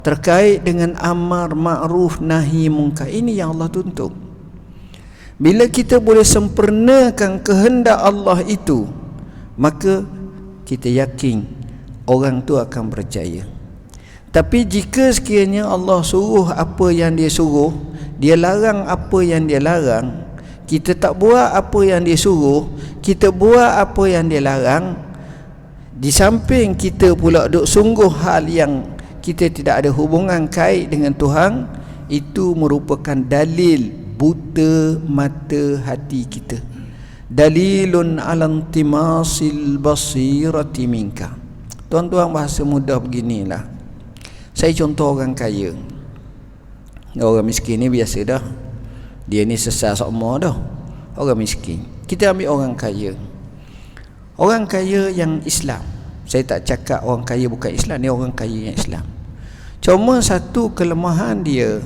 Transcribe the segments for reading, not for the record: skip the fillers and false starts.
terkait dengan amar ma'ruf nahi munkar. Ini yang Allah tuntut. Bila kita boleh sempurnakan kehendak Allah itu, maka kita yakin orang tu akan berjaya. Tapi jika sekiranya Allah suruh apa yang dia suruh, dia larang apa yang dia larang, kita tak buat apa yang dia suruh, kita buat apa yang dia larang, di samping kita pula duk sungguh hal yang kita tidak ada hubungan kait dengan Tuhan, itu merupakan dalil buta mata hati kita. Dalilun alantimasil basirati minka. Tuan-tuan, bahasa mudah beginilah. Saya contoh orang kaya. Orang miskin ni biasa dah. Dia ni sesat semua dah. Orang miskin. Kita ambil orang kaya. Orang kaya yang Islam. Saya tak cakap orang kaya bukan Islam, ni orang kaya yang Islam. Cuma satu kelemahan dia,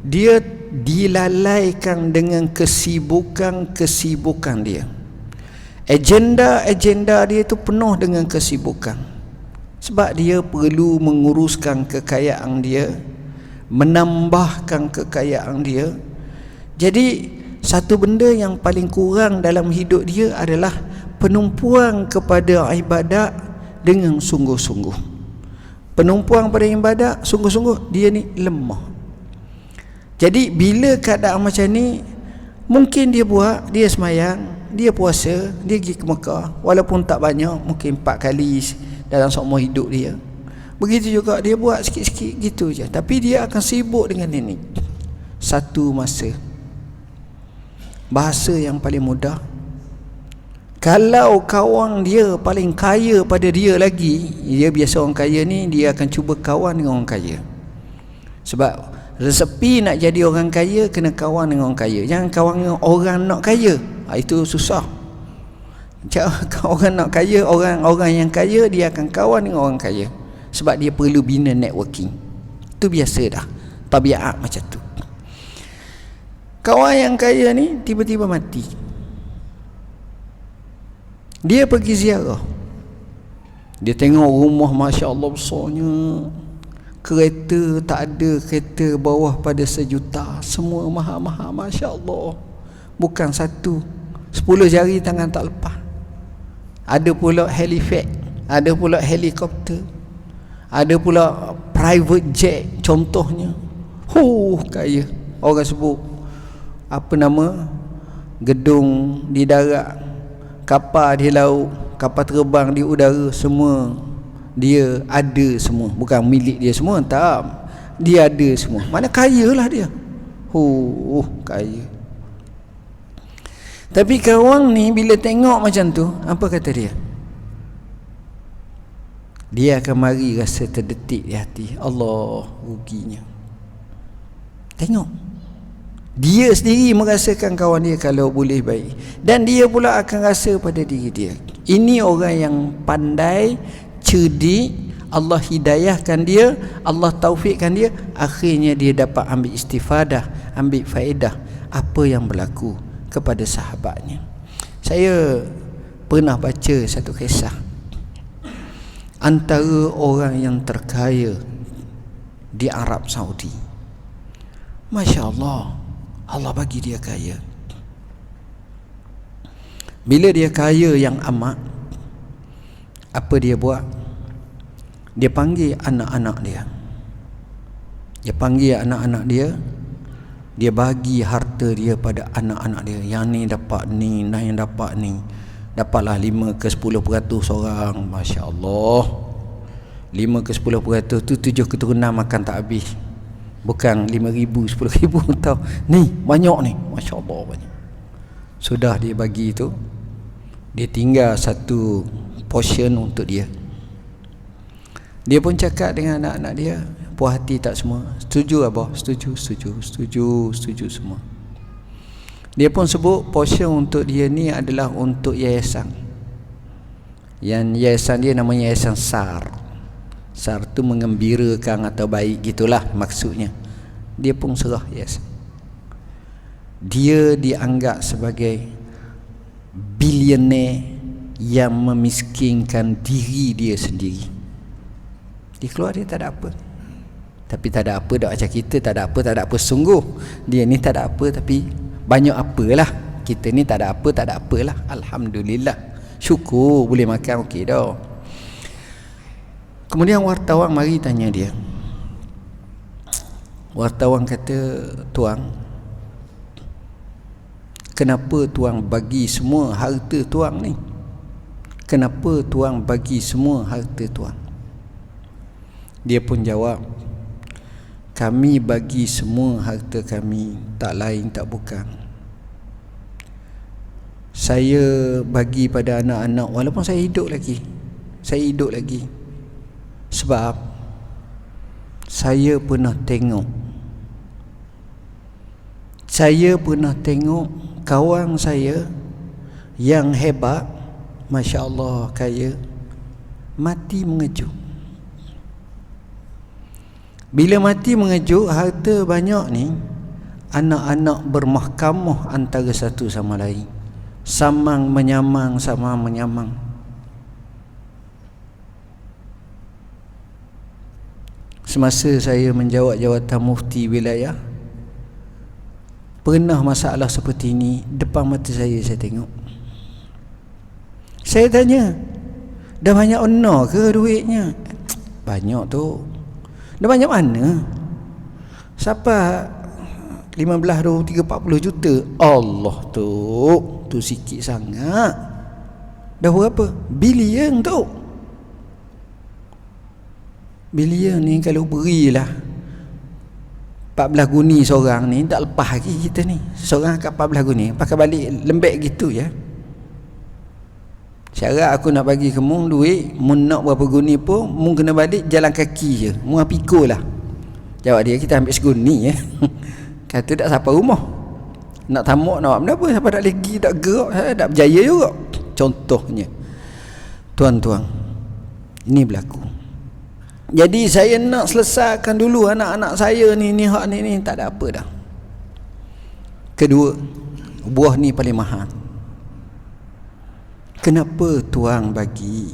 dia dilalaikan dengan kesibukan dia. Agenda dia tu penuh dengan kesibukan. Sebab dia perlu menguruskan kekayaan dia, menambahkan kekayaan dia. Jadi satu benda yang paling kurang dalam hidup dia adalah penumpuan kepada ibadat dengan sungguh-sungguh. Penumpuan pada ibadat sungguh-sungguh, dia ni lemah. Jadi bila keadaan macam ni, mungkin dia buat, dia semayang, dia puasa, dia pergi ke Mekah, walaupun tak banyak, mungkin 4 kali dalam seumur hidup dia. Begitu juga dia buat sikit-sikit gitu je, tapi dia akan sibuk dengan ini. Satu masa, bahasa yang paling mudah, kalau kawan dia paling kaya pada dia lagi, dia biasa orang kaya ni, dia akan cuba kawan dengan orang kaya. Sebab resepi nak jadi orang kaya, kena kawan dengan orang kaya. Jangan kawan dengan orang nak kaya. Itu susah. Orang nak kaya, orang yang kaya, dia akan kawan dengan orang kaya. Sebab dia perlu bina networking. Itu biasa dah, tabiat macam tu. Kawan yang kaya ni tiba-tiba mati. Dia pergi ziarah, dia tengok rumah Masya Allah besarnya, kereta tak ada kereta bawah pada 1 juta, semua mahal-mahal, Masya Allah. Bukan satu, 10 jari tangan tak lepas. Ada pula helipad, ada pula helikopter, ada pula private jet contohnya. Kaya. Orang sebut apa nama, gedung di darat, kapal di laut, kapal terbang di udara, semua dia ada semua. Bukan milik dia semua, tak, dia ada semua. Mana kaya lah dia. Kaya. Tapi kawan ni bila tengok macam tu, apa kata dia? Dia akan mari rasa terdetik di hati, Allah, ruginya. Tengok, dia sendiri merasakan kawan dia kalau boleh baik, dan dia pula akan rasa pada diri dia. Ini orang yang pandai, cerdik, Allah hidayahkan dia, Allah taufikkan dia, akhirnya dia dapat ambil istifadah, ambil faedah apa yang berlaku kepada sahabatnya. Saya pernah baca satu kisah antara orang yang terkaya di Arab Saudi. Masya Allah, Allah bagi dia kaya. Bila dia kaya yang amat, apa dia buat? Dia panggil anak-anak dia. Dia panggil anak-anak dia, dia bagi harta dia pada anak-anak dia. Yang ni dapat ni, yang dapat ni. Dapatlah 5 ke 10% seorang. Masya Allah, 5 ke 10% tu 7 keturunan makan tak habis. Bukan 5,000, 10,000 tau. Ni banyak ni, Masya Allah banyak. Sudah dia bagi tu, dia tinggal satu portion untuk dia. Dia pun cakap dengan anak-anak dia, puas hati tak semua? Setuju abah? Setuju semua. Dia pun sebut portion untuk dia ni adalah untuk yayasan. Yang yayasan dia namanya Yayasan SAR. SAR tu mengembirakan atau baik gitulah maksudnya. Dia pun serah yayasan. Dia dianggap sebagai bilioner yang memiskinkan diri dia sendiri. Di keluar dia tak ada apa. Tapi tak ada apa dah macam kita, tak ada apa sungguh. Dia ni tak ada apa tapi banyak apalah. Kita ni tak ada apalah. Alhamdulillah. Syukur boleh makan okey dah. Kemudian wartawan mari tanya dia. Wartawan kata, tuan, kenapa tuan bagi semua harta tuan ni? Kenapa tuan bagi semua harta tuan? Dia pun jawab, kami bagi semua harta kami, tak lain tak bukan, saya bagi pada anak-anak walaupun saya hidup lagi. Sebab saya pernah tengok kawan saya yang hebat, Masya Allah kaya, mati mengejut. Bila mati mengejut, harta banyak ni, anak-anak bermahkamah antara satu sama lain, samang menyamang. Semasa saya menjawab jawatan mufti wilayah, pernah masalah seperti ini depan mata saya tengok. Saya tanya, dah banyak ona ke duitnya? Banyak tu. Dah banyak mana? Siapa 15, 20, 30, 40 juta? Allah tu sikit sangat. Dah berapa? Bilion tu. Bilion ni kalau berilah 14 guni seorang ni, tak lepas lagi kita ni. Seorang kat 14 guni, pakai balik lembek gitu ya. Syarat aku nak bagi kamu duit, mun nak berapa guni pun, mun kena balik jalan kaki je, mun pikul lah. Jawab dia, kita ambil seguni ya. Kata tak siapa rumah, nak tamak nak benda apa, siapa tak lagi tak gerak, tak berjaya juga. Contohnya, tuan-tuan, ini berlaku. Jadi saya nak selesaikan dulu anak-anak saya ni hak ni tak ada apa dah. Kedua, buah ni paling mahal. Kenapa tuan bagi?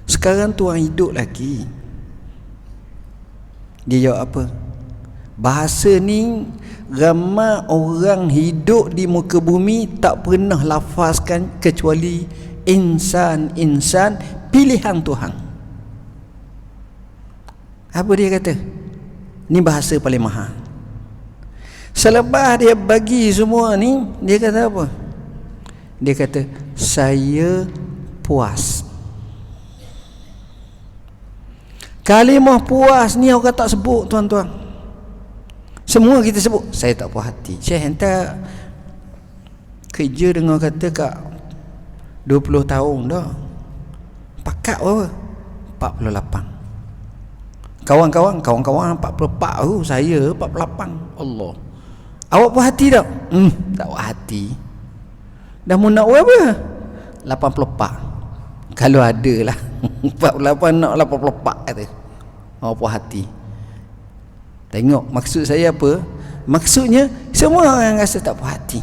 Sekarang tuan hidup lagi. Dia jawab apa? Bahasa ni ramai orang hidup di muka bumi tak pernah lafazkan kecuali insan pilihan Tuhan. Apa dia kata? Ni bahasa paling mahal. Selepas dia bagi semua ni, dia kata apa? Dia kata, saya puas. Kalimah puas ni orang tak sebut, tuan-tuan. Semua kita sebut, saya tak puas hati. Saya hantar kerja dengan kata kat 20 tahun dah. Pakat berapa? 48. Kawan-kawan 44 tu, saya 48. Allah. Awak puas hati tak? Tak puas hati. Dah mau nak berapa? 84. Kalau ada lah 48 nak 84 kata. Awak puas hati. Tengok maksud saya apa? Maksudnya semua orang rasa tak puas hati.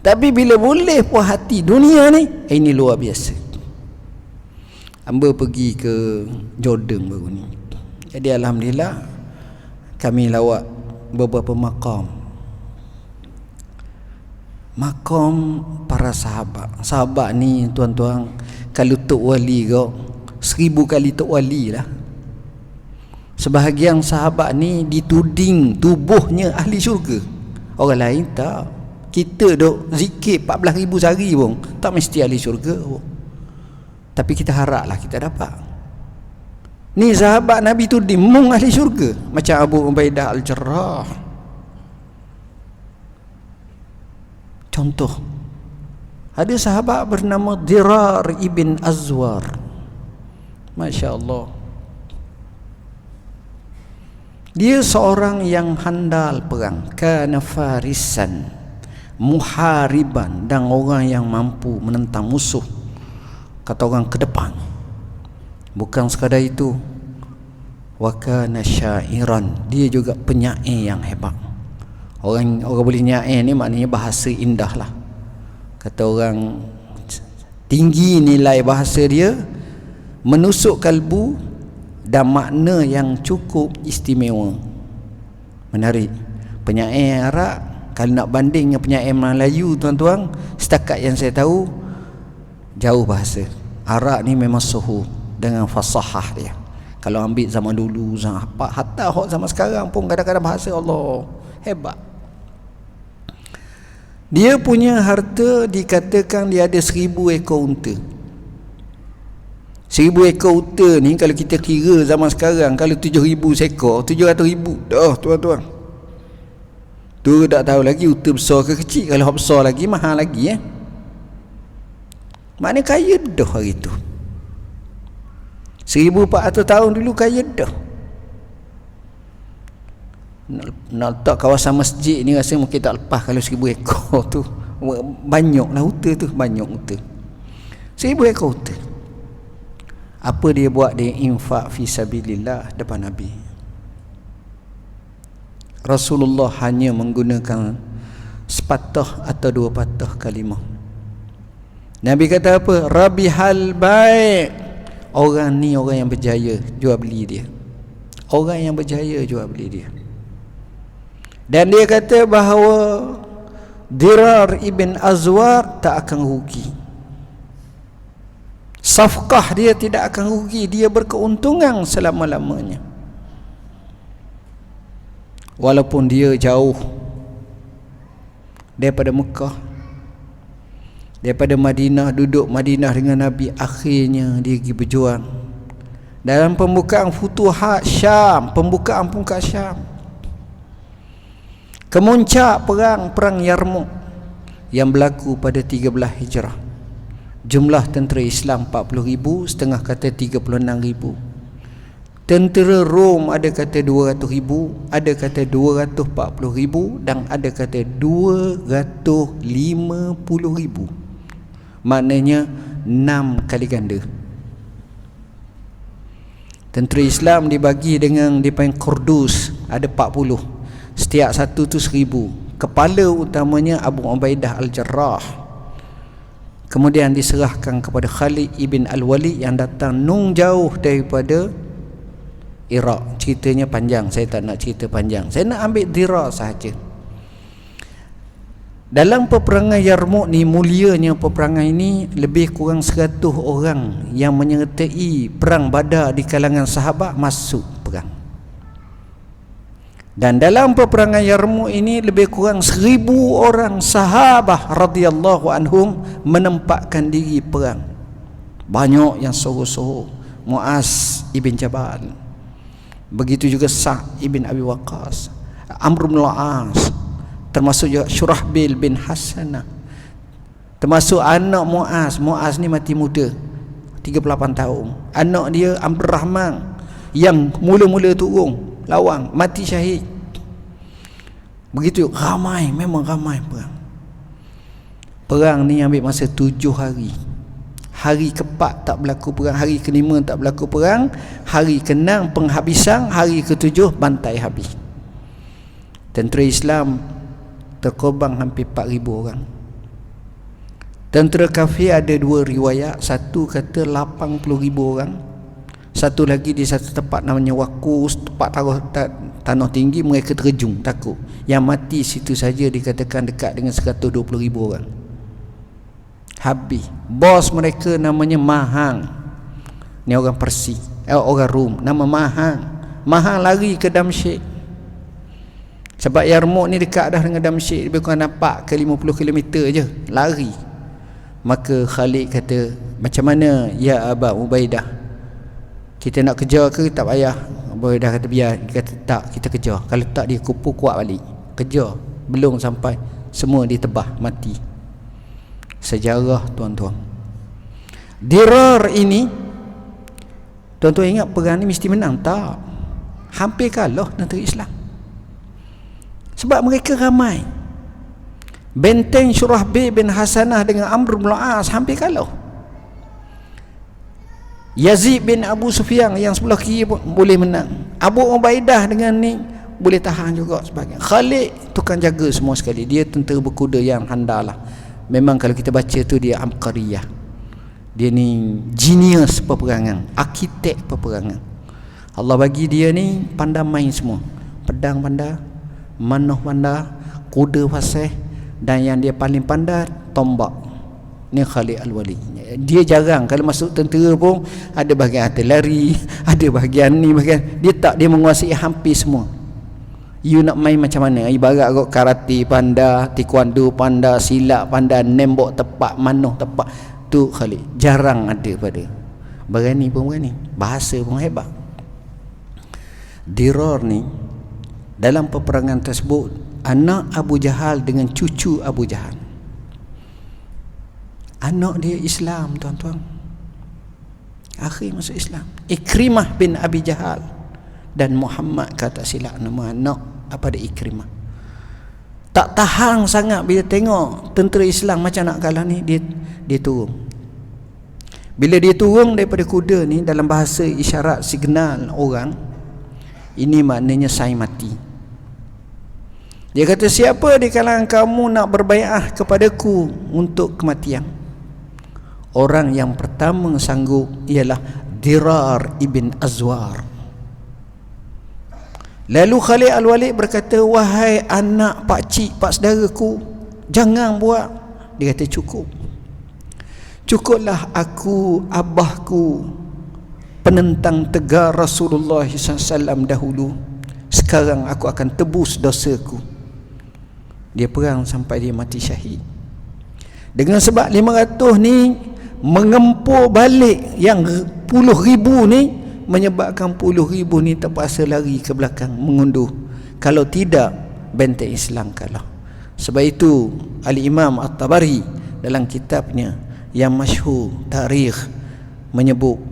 Tapi bila boleh puas hati dunia ni, ini luar biasa. Hamba pergi ke Jordan baru ni. Jadi alhamdulillah kami lawat beberapa makam para sahabat. Sahabat ni tuan-tuan, kalau tok wali kau 1000 kali tok wali lah. Sebahagian sahabat ni dituding tubuhnya ahli syurga, orang lain tak. Kita duk zikir 14,000 sehari pun tak mesti ahli syurga pun. Tapi kita haraplah kita dapat. Ni sahabat Nabi tu dimung ahli syurga, macam Abu Ubaidah Al-Jarrah. Contoh, ada sahabat bernama Dirar ibn Azwar. Masya Allah. Dia seorang yang handal perang, kana farisan, muhariban, dan orang yang mampu menentang musuh, kata orang ke depan. Bukan sekadar itu, wa kana syairan, dia juga penyair yang hebat. Orang boleh nyair ni maknanya bahasa indah lah. Kata orang tinggi nilai bahasa dia, menusuk kalbu, dan makna yang cukup istimewa. Menarik. Penyair Arab kalau nak banding dengan penyair Melayu, tuan-tuan, setakat yang saya tahu jauh bahasa. Arab ni memang suhu dengan fasahah dia. Kalau ambil zaman dulu, hatta zaman sekarang pun kadang-kadang bahasa Allah hebat. Dia punya harta dikatakan dia ada 1000 ekor unta. 1000 ekor unta ni kalau kita kira zaman sekarang, kalau 7,000 seekor, 700,000 dah, tuan-tuan. Tu tak tahu lagi unta besar ke kecil. Kalau besar lagi mahal lagi Maknanya kaya dah hari tu. 1400 tahun dulu kaya dah. Nak letak kawasan masjid ni rasa mungkin tak lepas kalau 1000 ekor tu. Banyaklah unta tu, banyak unta. 1000 ekor unta. Apa dia buat? Dia infak fi sabilillah depan Nabi. Rasulullah hanya menggunakan sepatah atau 2 patah kalimah. Nabi kata apa? Rabihal baik. Orang ni orang yang berjaya jual beli dia. Orang yang berjaya jual beli dia. Dan dia kata bahawa Dirar ibn Azwar tak akan rugi. Safkah dia tidak akan rugi, dia berkeuntungan selama-lamanya. Walaupun dia jauh daripada Mekah, daripada Madinah, duduk Madinah dengan Nabi, akhirnya dia pergi berjuang dalam pembukaan Futuhat Syam, pembukaan Syam. Kemuncak perang Yarmouk yang berlaku pada 13 Hijrah. Jumlah tentera Islam 40,000, setengah kata 36,000. Tentera Rom ada kata 200,000, ada kata 240,000 dan ada kata 250,000. Maknanya 6 kali ganda. Tentera Islam dibagi dengan dipanggil Qurdus, ada 40. Setiap satu tu 1000. Kepala utamanya Abu Ubaidah Al-Jarrah. Kemudian diserahkan kepada Khalid ibn Al-Walid yang datang nung jauh daripada Iraq. Ceritanya panjang, saya tak nak cerita panjang. Saya nak ambil Dirar sahaja. Dalam peperangan Yarmouk ni, mulianya peperangan ini, lebih kurang 100 orang yang menyertai perang Badar di kalangan sahabat masuk perang. Dan dalam peperangan Yarmouk ini lebih kurang 1000 orang sahabat radhiyallahu anhum menempatkan diri perang. Banyak yang suruh-suruh. Muaz ibn Jabal, begitu juga Sa'd ibn Abi Waqqas, Amr bin al-As, termasuk juga Syurahbil bin Hasanah, termasuk anak Muaz. Muaz ni mati muda, 38 tahun. Anak dia Abdul Rahman yang mula-mula turun lawang, mati syahid. Begitu ramai, memang ramai perang. Perang ni ambil masa 7 hari. Hari ke-4 tak berlaku perang, hari ke-5 tak berlaku perang, hari ke-6 penghabisan, hari ke-7 bantai habis. Tentera Islam terkorban hampir 4,000 orang. Tentera kafir ada 2 riwayat. Satu kata 80,000 orang, satu lagi di satu tempat namanya Wakus, tempat tanah tinggi, mereka terjun takut. Yang mati situ saja dikatakan dekat dengan 120,000 orang. Habis. Bos mereka namanya Mahang. Ni orang Persia, orang Rom, nama Mahang. Mahang lari ke Damsyik. Sebab Yarmouk ni dekat dah dengan Damsyik, lebih kurang nampak ke 50 km je lari. Maka Khalid kata, macam mana ya Aba Ubaidah, kita nak kejar ke tak payah? Abu Ubaidah kata biar. Dia kata tak, kita kejar. Kalau tak dia kupu kuat balik. Kejar. Belum sampai semua ditebah mati. Sejarah tuan-tuan. Dirar ini, tuan-tuan ingat perang ni mesti menang? Tak. Hampir kalah tentera Islam. Sebab mereka ramai. Benteng Syurahbil bin Hasanah dengan Amr bin al-As hampir kalah. Yazid bin Abu Sufyan yang sebelah kiri pun boleh menang. Abu Ubaidah dengan ni boleh tahan juga sebagainya. Khalid tukang jaga semua sekali. Dia tentera berkuda yang handalah. Memang kalau kita baca tu dia Amqariyah. Dia ni genius peperangan, arkitek peperangan. Allah bagi dia ni pandai main semua. Pedang pandai, manoh pandai, kuda fasih, dan yang dia paling pandai tombak. Ni Khalid Al-Walid. Dia jarang kalau masuk tentera pun ada bahagian atas lari, ada bahagian ni bahagian. Dia menguasai hampir semua. You nak main macam mana? Ibarat kot karate pandai, taekwondo pandai, silat pandai, nembok tepat, manoh tepat. Tu Khalid. Jarang ada pada. Berani pun berani. Bahasa pun hebat. Dirar ni dalam peperangan tersebut anak Abu Jahal dengan cucu Abu Jahal. Anak dia Islam, tuan-tuan. Akhir masuk Islam. Ikrimah bin Abi Jahal dan Muhammad, kata silap nama anak apa dia, Ikrimah. Tak tahan sangat bila tengok tentera Islam macam nak kalah ni, dia turun. Bila dia turun daripada kuda ni, dalam bahasa isyarat signal orang, ini maknanya saya mati. Dia kata, siapa di kalangan kamu nak berbaiat kepadaku untuk kematian? Orang yang pertama sanggup ialah Dirar ibn Azwar. Lalu Khalid Al-Walid berkata, wahai anak pakcik, pak saudaraku, jangan buat. Dia kata, cukuplah aku, abahku, penentang tegar Rasulullah SAW dahulu. Sekarang aku akan tebus dosaku. Dia perang sampai dia mati syahid. Dengan sebab 500 ni mengempur balik yang puluh ribu ni, menyebabkan puluh ribu ni terpaksa lari ke belakang mengunduh. Kalau tidak, benteng Islam kalah. Sebab itu Al-Imam At-Tabari dalam kitabnya yang masyhur Tarikh menyebut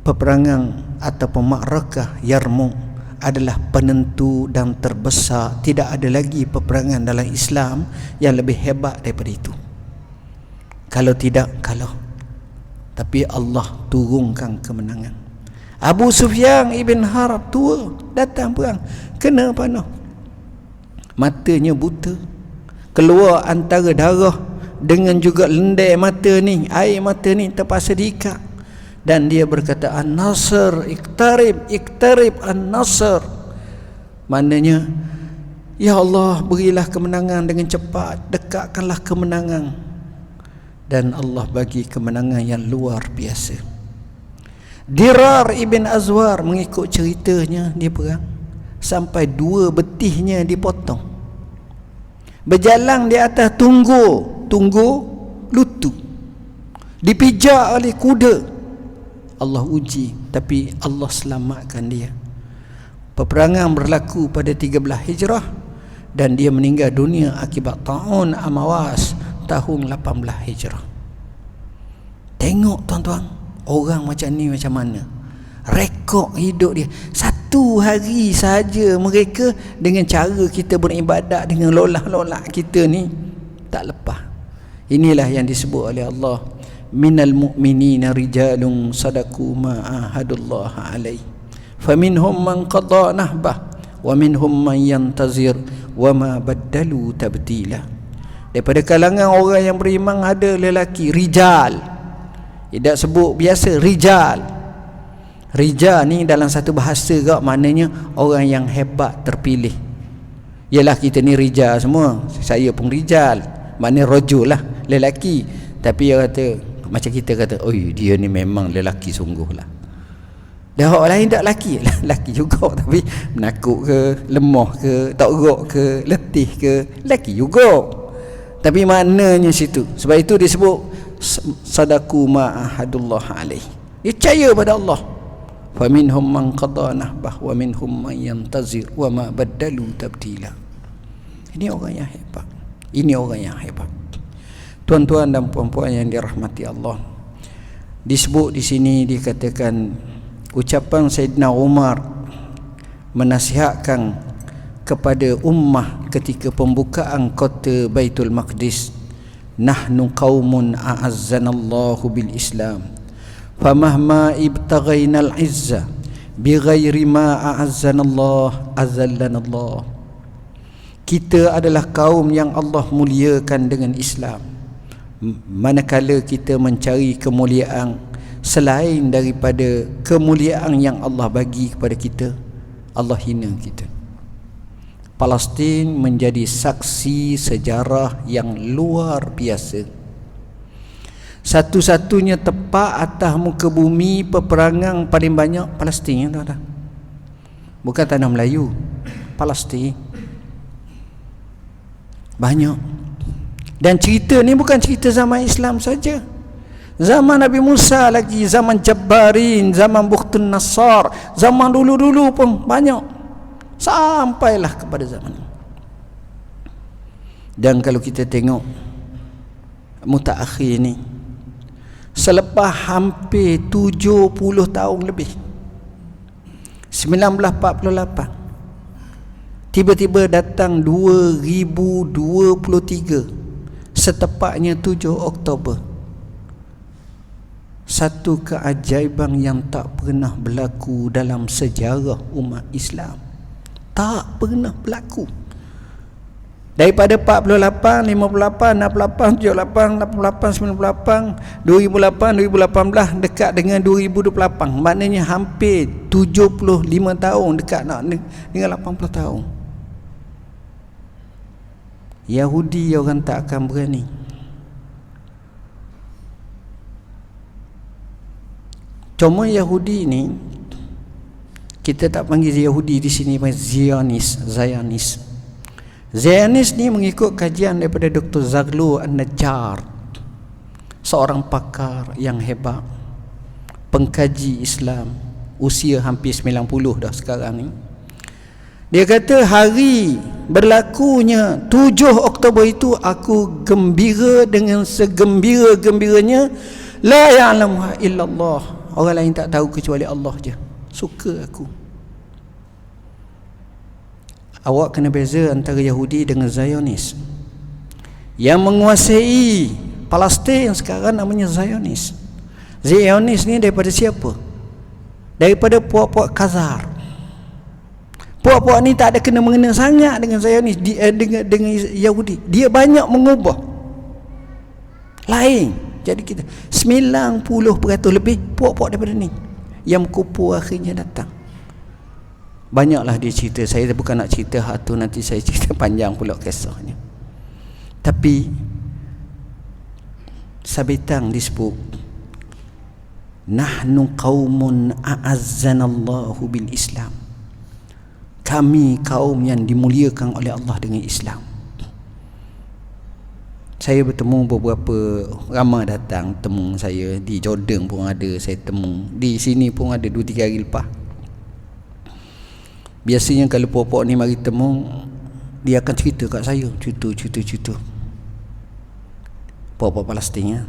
peperangan ataupun Ma'rakah Yarmouk adalah penentu dan terbesar. Tidak ada lagi peperangan dalam Islam yang lebih hebat daripada itu. Kalau tidak, kalah. Tapi Allah turunkan kemenangan. Abu Sufyan ibn Harb tua, datang perang, kena panah, matanya buta, keluar antara darah dengan juga lendai mata ni, air mata ni terpaksa diikat. Dan dia berkata, An-Nasr, iktarib An-Nasr. Maknanya, ya Allah, berilah kemenangan dengan cepat, dekatkanlah kemenangan. Dan Allah bagi kemenangan yang luar biasa. Dirar ibn Azwar, mengikut ceritanya, dia perang sampai 2 betihnya dipotong. Berjalan di atas tunggu lutut, dipijak oleh kuda. Allah uji, tapi Allah selamatkan dia. Peperangan berlaku pada 13 Hijrah dan dia meninggal dunia akibat ta'un Amawas tahun 18 Hijrah. Tengok tuan-tuan, orang macam ni macam mana rekod hidup dia. 1 hari saja mereka dengan cara kita beribadat, dengan lolak-lolak kita ni tak lepas. Inilah yang disebut oleh Allah, minal mu'minina rijalun sadaqu ma ahadullah alaih faminhum man qada nahbah wa minhum man yantazir wa ma baddalu tabdila. Daripada kalangan orang yang beriman ada lelaki rijal. Tidak sebut biasa rijal. Rijal ni dalam satu bahasa kak maknanya orang yang hebat, terpilih. Yalah kita ni rijal semua, saya pun rijal, maknanya rajul lah, lelaki. Tapi dia kata, macam kita kata, oi dia ni memang lelaki sungguh lah. Dah orang lain tak lelaki, lelaki juga, tapi menakut ke, lemah ke, tak gerak ke, letih ke, lelaki juga. Tapi maknanya situ. Sebab itu disebut sadaku ma'ahadullah alaih. Dia percaya pada Allah. Fa minhum man qada nahbah wa minhum man yantazir wa ma baddalu tabdila. Ini orang yang hebat. Ini orang yang hebat. Tuan-tuan dan puan-puan yang dirahmati Allah, disebut di sini dikatakan ucapan Sayyidina Umar menasihatkan kepada ummah ketika pembukaan kota Baitul Maqdis, nahnu qaumun a'azzanallahu bil Islam famahma ibtaghainal izza bighairi ma a'azzanallah azallanallah. Kita adalah kaum yang Allah muliakan dengan Islam. Manakala kita mencari kemuliaan selain daripada kemuliaan yang Allah bagi kepada kita, Allah hina kita. Palestin menjadi saksi sejarah yang luar biasa. Satu-satunya tempat atas muka bumi peperangan paling banyak Palestin, tuan-tuan. Bukan tanah Melayu, Palestin. Banyak. Dan cerita ni bukan cerita zaman Islam saja. Zaman Nabi Musa lagi, zaman Jabbarin, zaman Bukhtun Nassar, zaman dulu-dulu pun banyak. Sampailah kepada zaman ini. Dan kalau kita tengok mutaakhir ni, selepas hampir 70 tahun lebih, 1948, tiba-tiba datang 2023, setepatnya 7 Oktober. Satu keajaiban yang tak pernah berlaku dalam sejarah umat Islam. Tak pernah berlaku. Daripada 48, 58, 68, 78, 88, 98, 2008, 2018 dekat dengan 2028. Maknanya hampir 75 tahun, dekat nak dengan 80 tahun. Yahudi orang tak akan berani. Cuma Yahudi ni, kita tak panggil Yahudi di sini, panggil Zionis. Zionis ni mengikut kajian daripada Dr. Zaghloul An-Najjar, seorang pakar yang hebat, pengkaji Islam, usia hampir 90 dah sekarang ni. Dia kata hari berlakunya 7 Oktober itu, aku gembira dengan segembira-gembiranya. La ya'lamuha illallah, orang lain tak tahu kecuali Allah je. Suka aku. Awak kena beza antara Yahudi dengan Zionis. Yang menguasai Palestin sekarang namanya Zionis. Zionis ni daripada siapa? Daripada puak-puak Khazar. Puak-puak ni tak ada kena-mengena sangat dengan Zionis, dengan Yahudi. Dia banyak mengubah. Lain. Jadi kita 90% lebih puak-puak daripada ni yang kupu akhirnya datang. Banyaklah dia cerita. Saya bukan nak cerita hak tu, nanti saya cerita panjang pula kisahnya. Tapi Sabitang disebut, nahnu qaumun a'azzanallahu bil Islam. Kami kaum yang dimuliakan oleh Allah dengan Islam. Saya bertemu beberapa, ramai datang temu saya. Di Jordan pun ada saya temu, di sini pun ada 2-3 hari lepas. Biasanya kalau puak-puak ni mari temu, dia akan cerita kat saya, cerita puak-puak Palestin ya.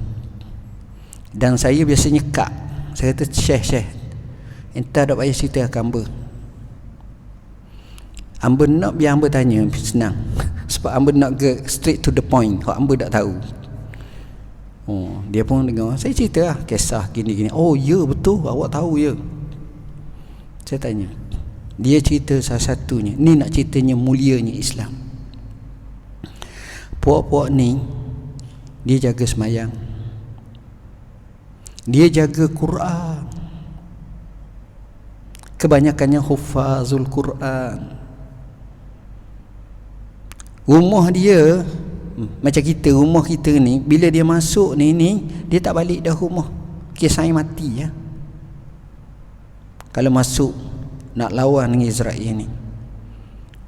Dan saya biasanya kak, saya kata Syekh entah tak payah cerita akan Amba nak biar Amba tanya senang. Sebab Amba nak get straight to the point. Hak Amba tak tahu. Oh, dia pun dengar saya cerita lah kisah gini-gini. Oh ya betul, awak tahu ya. Saya tanya. Dia cerita salah satunya. Ni nak ceritanya mulianya Islam. Puak-puak ni, dia jaga semayang, dia jaga Quran, kebanyakannya hufazul Quran. Rumah dia macam kita, rumah kita ni bila dia masuk ni dia tak balik dah rumah, kisah mati ya. Kalau masuk nak lawan dengan Israel ni,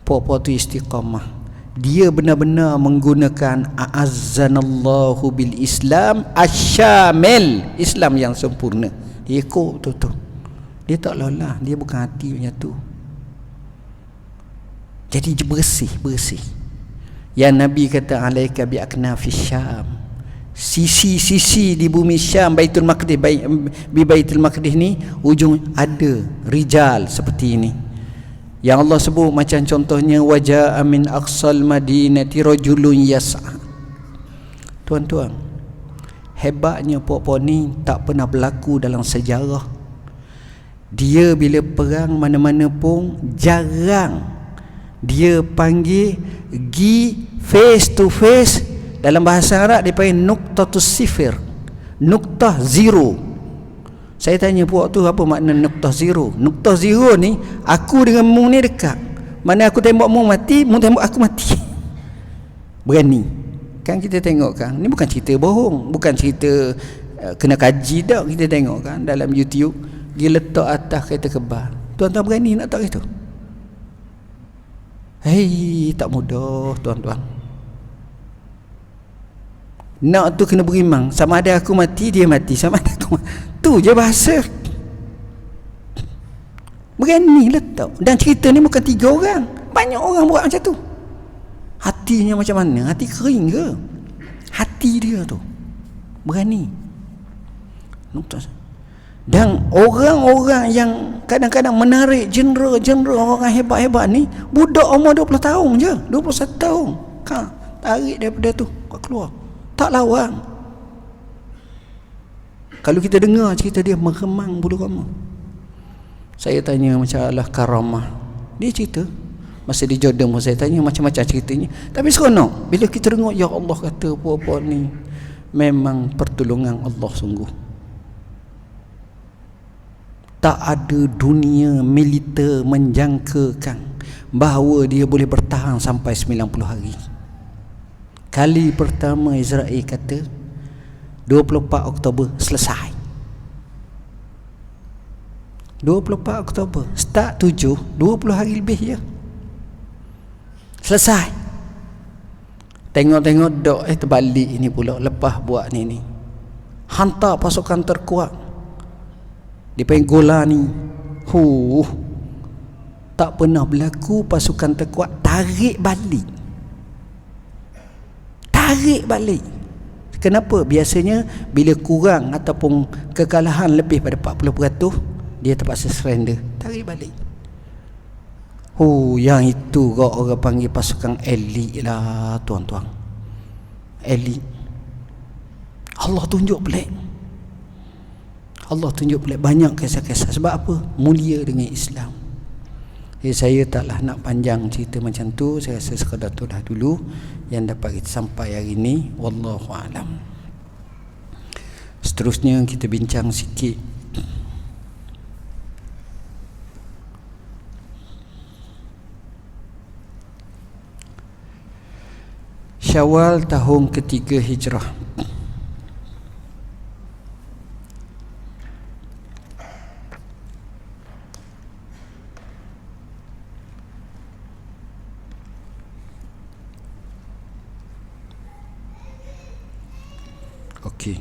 puak-puak tu istiqamah. Dia benar-benar menggunakan a'azzanallahu bil Islam asyamil, Islam yang sempurna. Dia ikut betul-betul. Dia tak lelah, dia bukan hati macam tu. Jadi bersih. Yang Nabi kata alaika bi aknafis Syam, sisi-sisi di bumi Syam, Baitul Maqdis, Baitul Maqdis ni ujung ada rijal seperti ini. Yang Allah sebut macam contohnya wajaa min aqsal madinati rajulun yas'a. Tuan-tuan, hebatnya puak-puak ni tak pernah berlaku dalam sejarah. Dia bila perang mana-mana pun jarang dia panggil gi face to face. Dalam bahasa Arab dia panggil nuktatus sifir, nuktah zero. Saya tanya puak tu apa makna nuktah zero. Nuktah zero ni, aku dengan mu ni dekat. Mana aku tembak mu mati, mu tembak aku mati. Berani. Kan kita tengok kan, ni bukan cerita bohong, bukan cerita kena kaji dah. Kita tengok kan dalam YouTube, dia letak atas kereta kebal. Tuan-tuan berani nak tak itu? Hei, tak mudah tuan-tuan. Nak tu kena berimbang. Sama ada aku mati, dia mati. Sama ada aku mati. Tu je bahasa. Berani letak. Dan cerita ni bukan 3 orang. Banyak orang buat macam tu. Hatinya macam mana? Hati kering ke? Hati dia tu berani. Dan orang-orang yang kadang-kadang menarik jeneral orang hebat-hebat ni, budak umur 20 tahun je, 21 tahun. Tarik daripada tu keluar. Tak lawan. Kalau kita dengar cerita dia, meremang bulu roma. Saya tanya masalah karamah. Dia cerita masa di Jordan pun, saya tanya macam-macam ceritanya. Tapi seronok bila kita dengar, ya Allah kata apa-apa ni memang pertolongan Allah sungguh. Tak ada dunia militer menjangkakan bahawa dia boleh bertahan sampai 90 hari. Kali pertama Israel kata 24 Oktober selesai. 24 Oktober start 7, 20 hari lebih je selesai. Tengok-tengok dok terbalik ini pula. Lepas buat ni hantar pasukan terkuat di Golani. Tak pernah berlaku pasukan terkuat tarik balik. Kenapa? Biasanya bila kurang ataupun kekalahan lebih pada 40%, dia terpaksa surrender, tarik balik. Yang itu orang panggil pasukan elit lah tuan-tuan. Elit. Allah tunjuk pelik. Banyak kisah-kisah. Sebab apa? Mulia dengan Islam. Saya taklah nak panjang cerita macam tu. Saya rasa sekadar tu dah dulu yang dapat kita sampai hari ini. Wallahu a'lam. Seterusnya kita bincang sikit Syawal tahun ketiga Hijrah. Okey.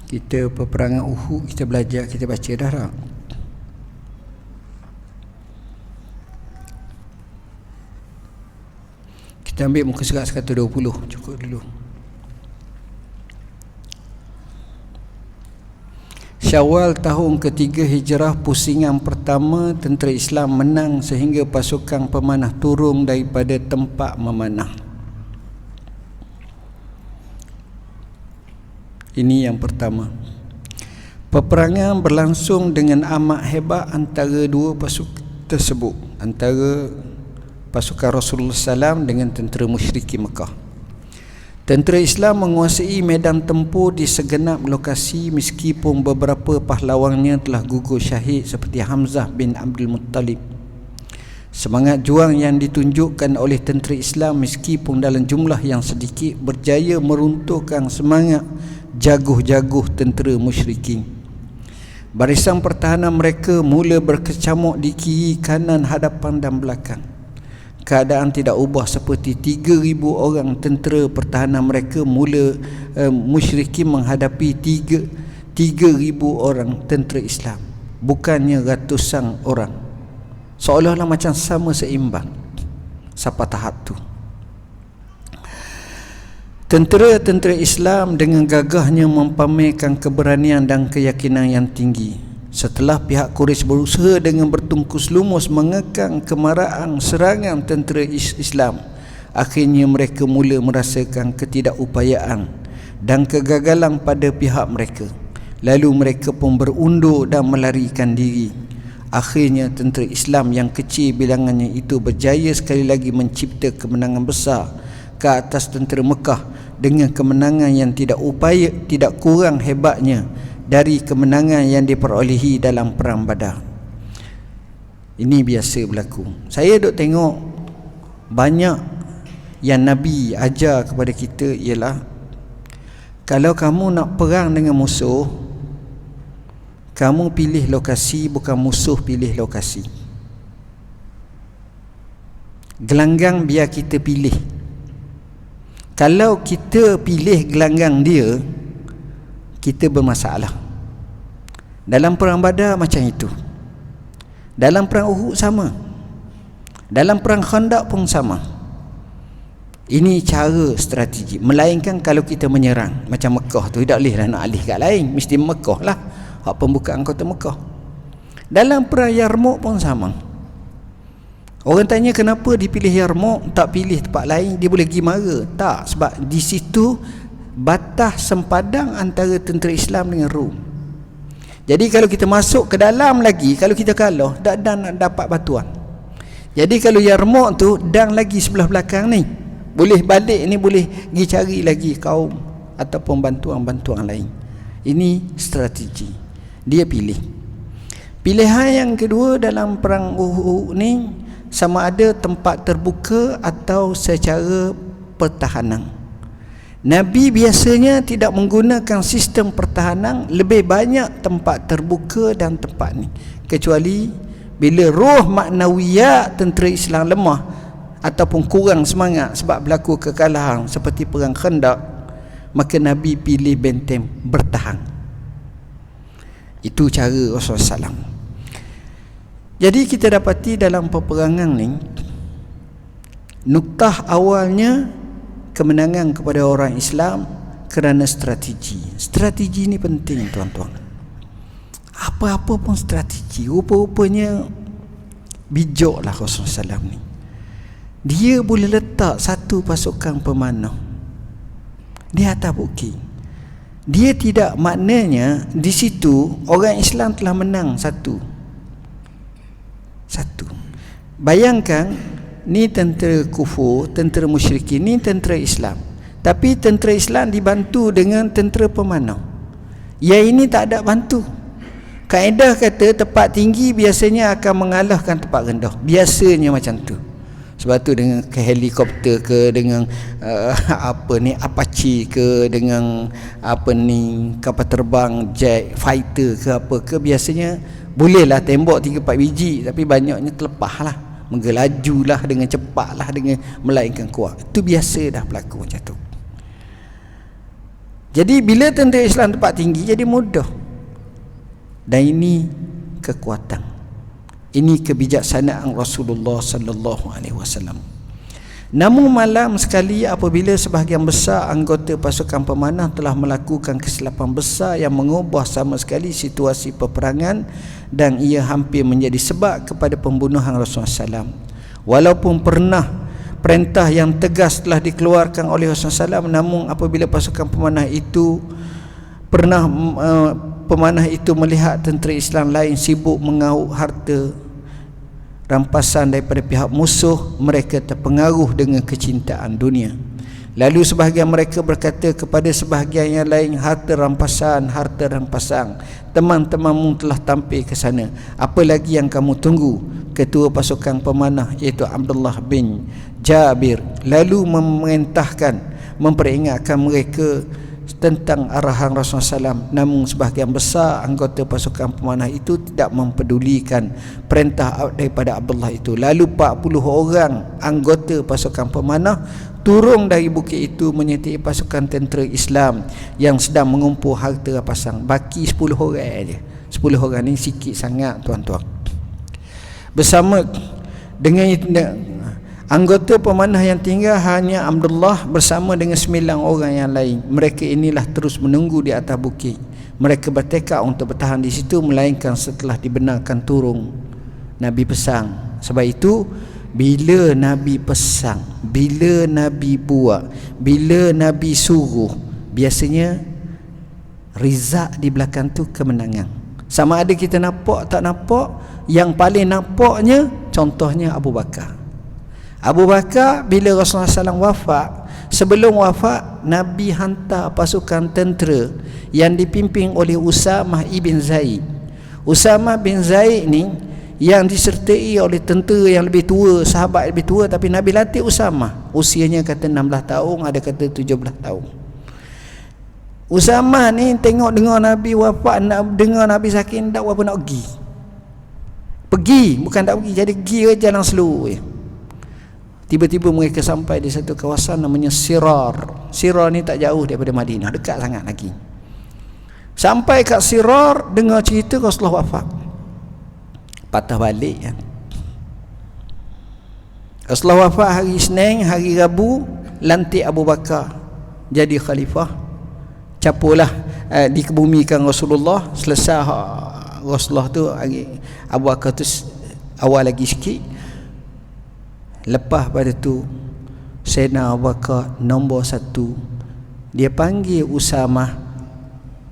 Kita peperangan Uhud kita belajar, kita baca dah tak? Kita ambil muka surat 120, cukup dulu. Syawal tahun ketiga Hijrah, pusingan pertama, tentera Islam menang sehingga pasukan pemanah turun daripada tempat memanah. Ini yang pertama. Peperangan berlangsung dengan amat hebat antara dua pasukan tersebut, antara pasukan Rasulullah SAW dengan tentera musyrikin Mekah. Tentera Islam menguasai medan tempur di segenap lokasi meskipun beberapa pahlawannya telah gugur syahid seperti Hamzah bin Abdul Muttalib. Semangat juang yang ditunjukkan oleh tentera Islam meskipun dalam jumlah yang sedikit berjaya meruntuhkan semangat jaguh-jaguh tentera musyrikin. Barisan pertahanan mereka mula berkecamuk di kiri, kanan, hadapan dan belakang. Keadaan tidak ubah seperti 3,000 orang tentera pertahanan mereka mula musyrikin menghadapi 3,000 orang tentera Islam, bukannya ratusan orang. Seolah-olah macam sama seimbang. Siapa tahap tu? Tentera-tentera Islam dengan gagahnya mempamerkan keberanian dan keyakinan yang tinggi. Setelah pihak Quraisy berusaha dengan bertungkus lumus mengekang kemarahan serangan tentera Islam, akhirnya mereka mula merasakan ketidakupayaan dan kegagalan pada pihak mereka. Lalu mereka pun berundur dan melarikan diri. Akhirnya tentera Islam yang kecil bilangannya itu berjaya sekali lagi mencipta kemenangan besar ke atas tentera Mekah dengan kemenangan yang tidak kurang hebatnya dari kemenangan yang diperolehi dalam perang Badar. Ini biasa berlaku. Saya duk tengok banyak yang Nabi ajar kepada kita ialah, kalau kamu nak perang dengan musuh, kamu pilih lokasi, bukan musuh pilih lokasi. Gelanggang biar kita pilih. Kalau kita pilih gelanggang dia, kita bermasalah. Dalam perang Badar macam itu. Dalam perang Uhud sama. Dalam perang Khandaq pun sama. Ini cara strategi. Melainkan kalau kita menyerang macam Mekah tu, tidak boleh nak alih kat lain, mesti Mekah lah hak pembukaan kota Mekah. Dalam perang Yarmouk pun sama. Orang tanya kenapa dipilih Yarmouk, tak pilih tempat lain, dia boleh pergi mara. Tak, sebab di situ batas sempadan antara tentera Islam dengan Rom. Jadi kalau kita masuk ke dalam lagi, kalau kita kalah, dan nak dapat batuan. Jadi kalau Yarmouk tu, dan lagi sebelah belakang ni, boleh balik ni, boleh pergi cari lagi kaum ataupun bantuan-bantuan lain. Ini strategi. Dia pilih. Pilihan yang kedua dalam perang Uhud ni, sama ada tempat terbuka atau secara pertahanan. Nabi biasanya tidak menggunakan sistem pertahanan, lebih banyak tempat terbuka dan tempat ni. Kecuali bila roh maknawiyat tentera Islam lemah ataupun kurang semangat sebab berlaku kekalahan seperti perang Khandaq, maka Nabi pilih benteng bertahan. Itu cara Rasulullah SAW. Jadi kita dapati dalam peperangan ni, nuktah awalnya kemenangan kepada orang Islam kerana strategi. Strategi ni penting tuan-tuan. Apa-apa pun strategi. Rupa-rupanya bijaklah Rasulullah SAW ni. Dia boleh letak satu pasukan pemanah di atas bukit. Dia tidak, maknanya di situ orang Islam telah menang satu. Bayangkan ni tentera kufur, tentera musyrikin, ni tentera Islam. Tapi tentera Islam dibantu dengan tentera pemanah. Yang ini tak ada bantu. Kaedah kata tempat tinggi biasanya akan mengalahkan tempat rendah. Biasanya macam tu. Sebab tu dengan ke helikopter ke, dengan Apache ke, dengan kapal terbang jet fighter ke apa ke, biasanya bolehlah tembak 3-4 biji, tapi banyaknya terlepas lah, mengelajulah dengan cepatlah, dengan melainkan kuat. Itu biasa dah berlaku macam tu. Jadi bila tentera Islam tempat tinggi, jadi mudah. Dan ini kekuatan. Ini kebijaksanaan Rasulullah sallallahu alaihi wasallam. Namun malam sekali apabila sebahagian besar anggota pasukan pemanah telah melakukan kesilapan besar yang mengubah sama sekali situasi peperangan, dan ia hampir menjadi sebab kepada pembunuhan Rasulullah SAW. Walaupun pernah perintah yang tegas telah dikeluarkan oleh Rasulullah SAW, namun apabila pasukan pemanah itu melihat tentera Islam lain sibuk mengauk harta rampasan daripada pihak musuh, mereka terpengaruh dengan kecintaan dunia. Lalu sebahagian mereka berkata kepada sebahagian yang lain, harta rampasan, teman-temanmu telah tampil ke sana, apa lagi yang kamu tunggu? Ketua pasukan pemanah iaitu Abdullah bin Jabir lalu memperingatkan mereka tentang arahan Rasulullah SAW. Namun sebahagian besar anggota pasukan pemanah itu tidak mempedulikan perintah daripada Abdullah itu. Lalu 40 orang anggota pasukan pemanah turun dari bukit itu menyertai pasukan tentera Islam yang sedang mengumpul harta rampasan. Baki 10 orang aja. 10 orang ni sikit sangat tuan-tuan. Bersama dengan anggota pemanah yang tinggal hanya Abdullah bersama dengan 9 orang yang lain. Mereka inilah terus menunggu di atas bukit. Mereka bertekad untuk bertahan di situ, melainkan setelah dibenarkan turun Nabi pesan. Sebab itu bila Nabi pesan, bila Nabi buat, bila Nabi suruh, biasanya rizak di belakang tu kemenangan. Sama ada kita nampak tak nampak, yang paling nampaknya contohnya Abu Bakar. Abu Bakar bila Rasulullah SAW wafat, sebelum wafat Nabi hantar pasukan tentera yang dipimpin oleh Usamah ibn Zaid. Usamah bin Zaid ni yang disertai oleh tentera yang lebih tua, sahabat lebih tua, tapi Nabi latih Usamah. Usianya kata 16 tahun, ada kata 17 tahun. Usamah ni tengok dengar Nabi wafat, nak dengar Nabi sakit, tak apa nak pergi, bukan tak pergi, jadi pergi ke jalan slow je. Tiba-tiba mereka sampai di satu kawasan namanya Sirar. Sirar ni tak jauh daripada Madinah, dekat sangat lagi. Sampai kat Sirar, dengar cerita Rasulullah wafat. Patah balik kan. Rasulullah wafat hari Isnin, hari Rabu lantik Abu Bakar jadi khalifah. Capulah dikebumikan Rasulullah. Selesai Rasulullah tu, hari Abu Bakar tu awal lagi sikit. Lepas pada tu Sayyidina Abu Bakar nombor 1. Dia panggil Usamah,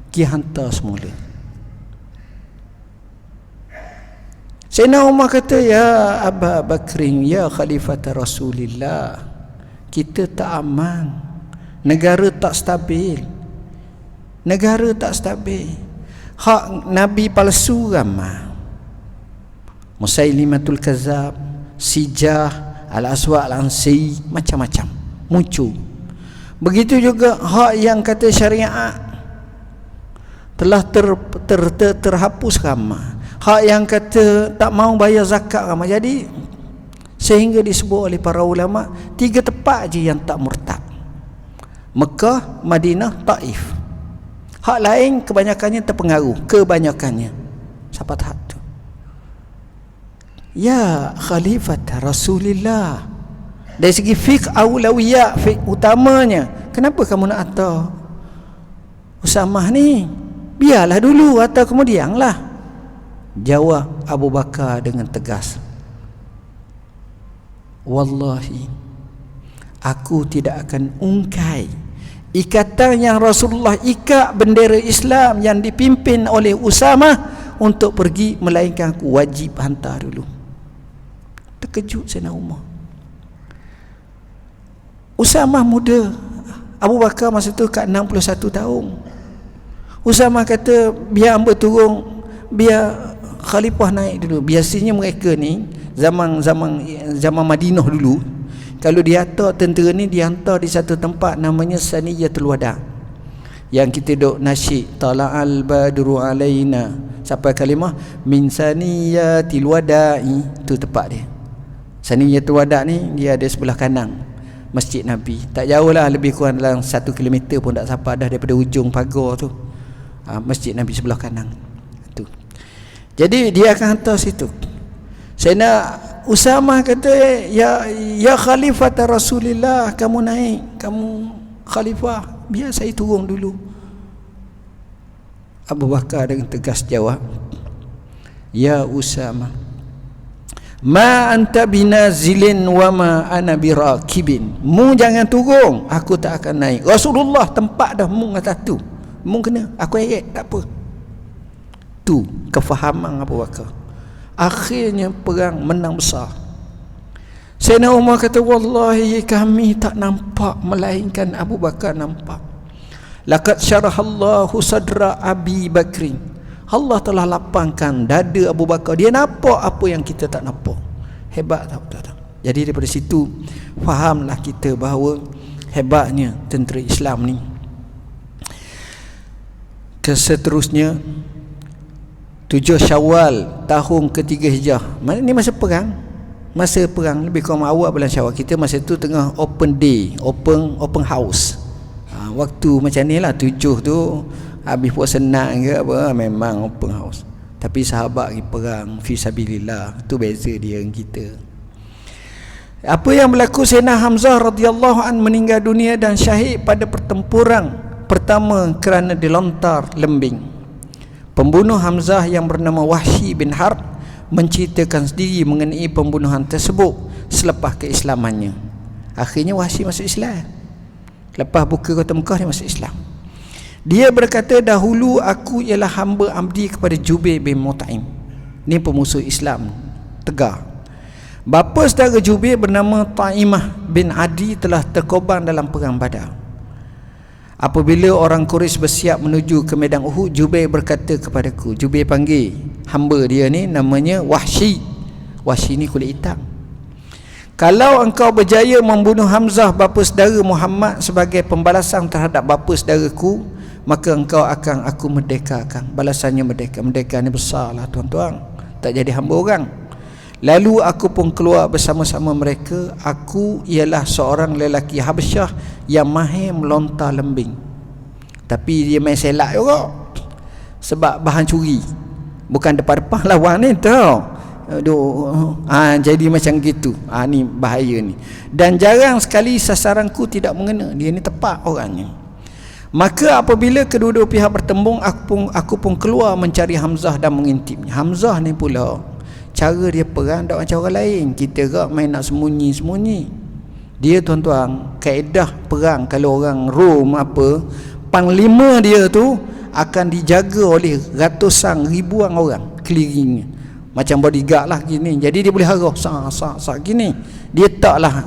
pergi hantar semula. Sayyidina Umar kata, ya Abu Bakrin, ya Khalifata Rasulillah, kita tak aman, negara tak stabil, hak Nabi palsu ramai, Musailimatul Kazab, Sijah, Al-Aswad Al-Ansi, macam-macam muncul. Begitu juga hak yang kata syariat telah terhapus ramai, hak yang kata tak mau bayar zakat ramai. Jadi sehingga disebut oleh para ulama 3 tempat je yang tak murtad: Mekah, Madinah, Taif. Hak lain kebanyakannya terpengaruh, kebanyakannya. Siapa tahap tu? Ya Khalifat Rasulillah, dari segi fiqh aulawiyah, fiqh utamanya, kenapa kamu nak hantar Usamah ni? Biarlah dulu atau kemudian lah. Jawab Abu Bakar dengan tegas, wallahi aku tidak akan ungkai ikatan yang Rasulullah ikat bendera Islam yang dipimpin oleh Usamah untuk pergi, melainkan aku wajib hantar dulu. Terkejut Sayyidina Umar. Usamah muda, Abu Bakar masa tu kat 61 tahun. Usamah kata, biar hamba turun, biar khalifah naik dulu. Biasanya mereka ni zaman Madinah dulu, kalau dihantar tentera ni, dihantar di satu tempat namanya Saniyatul Wada, yang kita duk nasyid tala'al badru alaina sampai kalimah min saniyatil wada'i, tu tempat dia. Saniyatul Wada ni dia ada sebelah kanan Masjid Nabi, tak jauh lah, lebih kurang dalam 1 kilometer pun tak sampai dah daripada ujung pagar tu. Masjid Nabi sebelah kanan tu. Jadi dia akan hantar situ. Sayyidina Usamah kata, ya Khalifat Rasulillah, kamu naik, kamu khalifah, biar saya turun dulu. Abu Bakar dengan tegas jawab, ya Usamah, ma anta binazilin wa ma ana birakibin. Mu jangan turun, aku tak akan naik. Rasulullah tempat dah mu atas tu, mu kena, aku ayat tak apa. Tu kefahaman Abu Bakar. Akhirnya perang menang besar. Sayyidina Umar kata, wallahi kami tak nampak, melainkan Abu Bakar nampak. Laqad syarahallahu sadra Abi Bakrin, Allah telah lapangkan dada Abu Bakar, dia nampak apa yang kita tak nampak. Hebat tak? Jadi daripada situ fahamlah kita bahawa hebatnya tentera Islam ni. Seterusnya 7 Syawal tahun ke-3 Hijrah. Ini masa perang. Masa perang lebih kurang awal bulan Syawal. Kita masa tu tengah open day, open house. Waktu macam ni lah, 7 tu habis puasa senang ke apa, memang open house. Tapi sahabat pergi perang fi sabilillah, tu beza dia dengan kita. Apa yang berlaku, Sayyidina Hamzah radhiyallahu an meninggal dunia dan syahid pada pertempuran pertama kerana dilontar lembing. Pembunuh Hamzah yang bernama Wahsy bin Harb menceritakan sendiri mengenai pembunuhan tersebut selepas keislamannya. Akhirnya Wahsy masuk Islam. Lepas buka kota Mekah, dia masuk Islam. Dia berkata, dahulu aku ialah hamba abdi kepada Jubair bin Mut'im. Ini pemusuh Islam tegar. Bapa saudara Jubair bernama Ta'imah bin Adi telah terkorban dalam perang Badar. Apabila orang Quraisy bersiap menuju ke medan Uhud, Jubair berkata kepadaku, Jubair panggil hamba dia ni namanya Wahsy. Wahsy ni kulit hitam. Kalau engkau berjaya membunuh Hamzah bapa saudara Muhammad sebagai pembalasan terhadap bapa saudaraku, maka engkau akan aku merdekakan. Balasannya merdeka. Merdeka ni besarlah tuan-tuan, tak jadi hamba orang. Lalu aku pun keluar bersama-sama mereka. Aku ialah seorang lelaki Habasyah yang mahir melontar lembing. Tapi dia main selak juga, sebab bahan curi. Bukan depan-depan lawan ni tau. Aduh, jadi macam gitu. Ni bahaya ni. Dan jarang sekali sasaranku tidak mengena. Dia ni tepat orangnya. Maka apabila kedua-dua pihak bertembung, aku pun keluar mencari Hamzah dan mengintipnya. Hamzah ni pula, cara dia perang tak macam orang lain. Kita kak main nak sembunyi-sembunyi. Dia tuan-tuan, kaedah perang kalau orang Rom apa, panglima dia tu akan dijaga oleh ratusan ribuan orang kelilingnya. Macam bodyguard lah gini. Jadi dia boleh harah sak gini. Dia taklah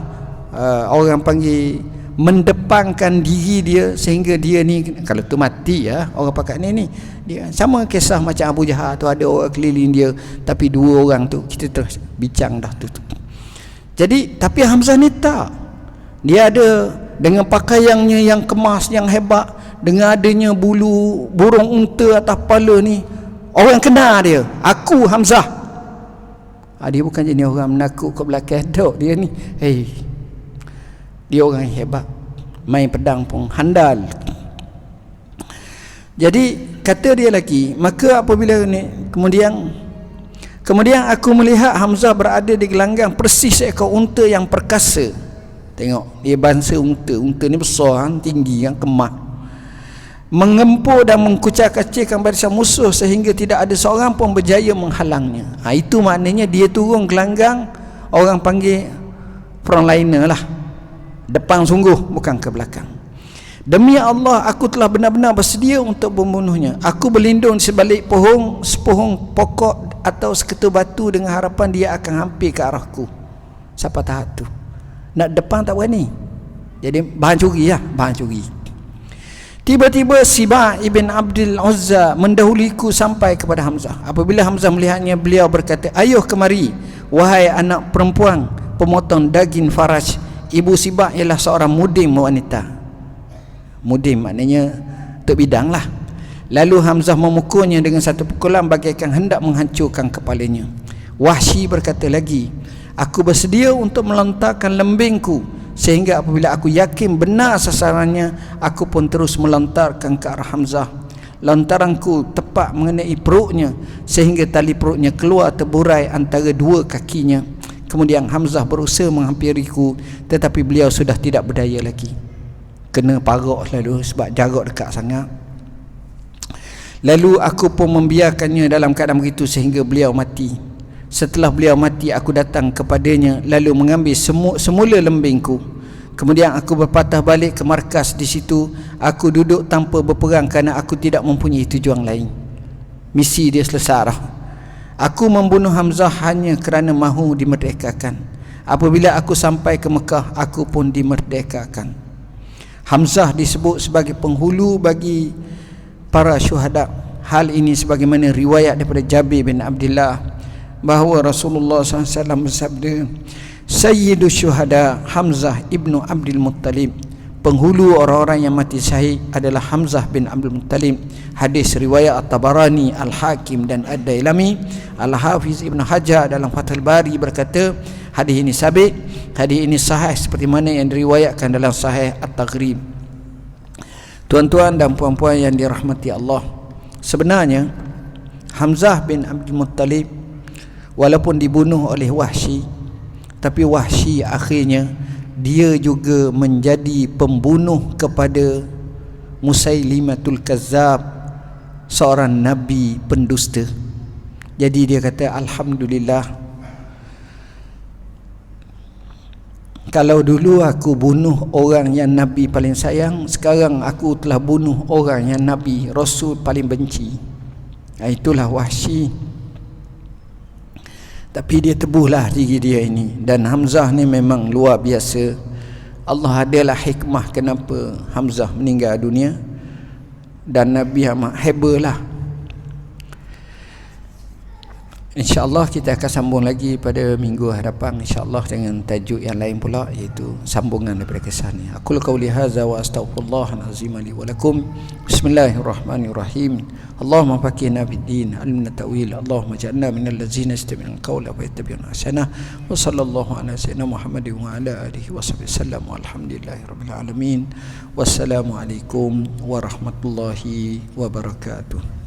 orang panggil mendepankan diri dia sehingga dia ni kalau tu mati ya, orang pakat ni dia sama kisah macam Abu Jahal tu, ada orang keliling dia tapi dua orang tu kita terus bincang dah tu. Jadi tapi Hamzah ni tak, dia ada dengan pakaiannya yang kemas yang hebat, dengan adanya bulu burung unta atas kepala ni, orang kenal dia, aku Hamzah. Dia bukan jenis orang menakut ke belakang dok dia ni. Dia orang yang hebat, main pedang pun handal. Jadi kata dia lagi, maka apabila ni kemudian aku melihat Hamzah berada di gelanggang persis seekor unta yang perkasa. Tengok, dia bangsa unta. Unta ni besar, tinggi, yang kemah, mengempur dan mengkucak-kacirkan barisan musuh sehingga tidak ada seorang pun berjaya menghalangnya. Itu maknanya dia turun gelanggang, orang panggil frontliner lah, depan sungguh, bukan ke belakang. Demi Allah, aku telah benar-benar bersedia untuk membunuhnya. Aku berlindung sebalik sepohong pokok atau seketul batu dengan harapan dia akan hampir ke arahku. Siapa tahu tu nak depan tak berani. Jadi bahan curi lah, bahan curi. Tiba-tiba Sibah ibn Abdul Uzza mendahuliku sampai kepada Hamzah. Apabila Hamzah melihatnya, beliau berkata, ayuh kemari, wahai anak perempuan pemotong daging Faraj. Ibu Sibah ialah seorang mudim wanita. Mudim maknanya tok bidang lah. Lalu Hamzah memukulnya dengan satu pukulan bagaikan hendak menghancurkan kepalanya. Wahsy berkata lagi, aku bersedia untuk melontarkan lembingku, sehingga apabila aku yakin benar sasarannya, aku pun terus melontarkan ke arah Hamzah. Lontaranku tepat mengenai perutnya sehingga tali perutnya keluar terburai antara dua kakinya. Kemudian Hamzah berusaha menghampiriku, tetapi beliau sudah tidak berdaya lagi. Kena parok lalu sebab jarak dekat sangat. Lalu aku pun membiarkannya dalam keadaan begitu sehingga beliau mati. Setelah beliau mati, aku datang kepadanya lalu mengambil semula lembingku. Kemudian aku berpatah balik ke markas. Di situ aku duduk tanpa berperang kerana aku tidak mempunyai tujuan lain. Misi dia selesai dah. Aku membunuh Hamzah hanya kerana mahu dimerdekakan. Apabila aku sampai ke Mekah, aku pun dimerdekakan. Hamzah disebut sebagai penghulu bagi para syuhada. Hal ini sebagaimana riwayat daripada Jabir bin Abdullah bahawa Rasulullah SAW bersabda, Sayyidu syuhada Hamzah ibnu Abdul Muttalib. Penghulu orang-orang yang mati syahid adalah Hamzah bin Abdul Muttalib. Hadis riwayat At-Tabarani, Al-Hakim dan Ad-Dailami. Al-Hafiz Ibn Hajar dalam Fathul Bari berkata, hadis ini sabit, hadis ini sahih seperti mana yang diriwayatkan dalam Sahih At-Taghrib. Tuan-tuan dan puan-puan yang dirahmati Allah, sebenarnya Hamzah bin Abdul Muttalib walaupun dibunuh oleh Wahsy, tapi Wahsy akhirnya dia juga menjadi pembunuh kepada Musailimatul Kazzab, seorang nabi pendusta. Jadi dia kata, alhamdulillah, kalau dulu aku bunuh orang yang nabi paling sayang, sekarang aku telah bunuh orang yang nabi Rasul paling benci. Itulah Wahsy. Tapi dia tebuhlah diri dia ini. Dan Hamzah ni memang luar biasa. Allah adalah hikmah kenapa Hamzah meninggal dunia. Dan Nabi amat hebatlah. InsyaAllah kita akan sambung lagi pada minggu hadapan, insyaAllah dengan tajuk yang lain pula, iaitu sambungan daripada kisah ni. Aqul qawli hadza wa astaghfirullahal azim li wa lakum. Bismillahirrahmanirrahim. Allahumma faqihna fid din, alimna ta'wil. Allahumma ja'alna minal ladzina yastami'una al-qawla wa yattabi'una ahsanah. Wa sallallahu ala sayyidina Muhammadin wa ala alihi wa sahbihi wasallam. Walhamdulillahirabbil alamin. Wassalamu alaikum warahmatullahi wabarakatuh.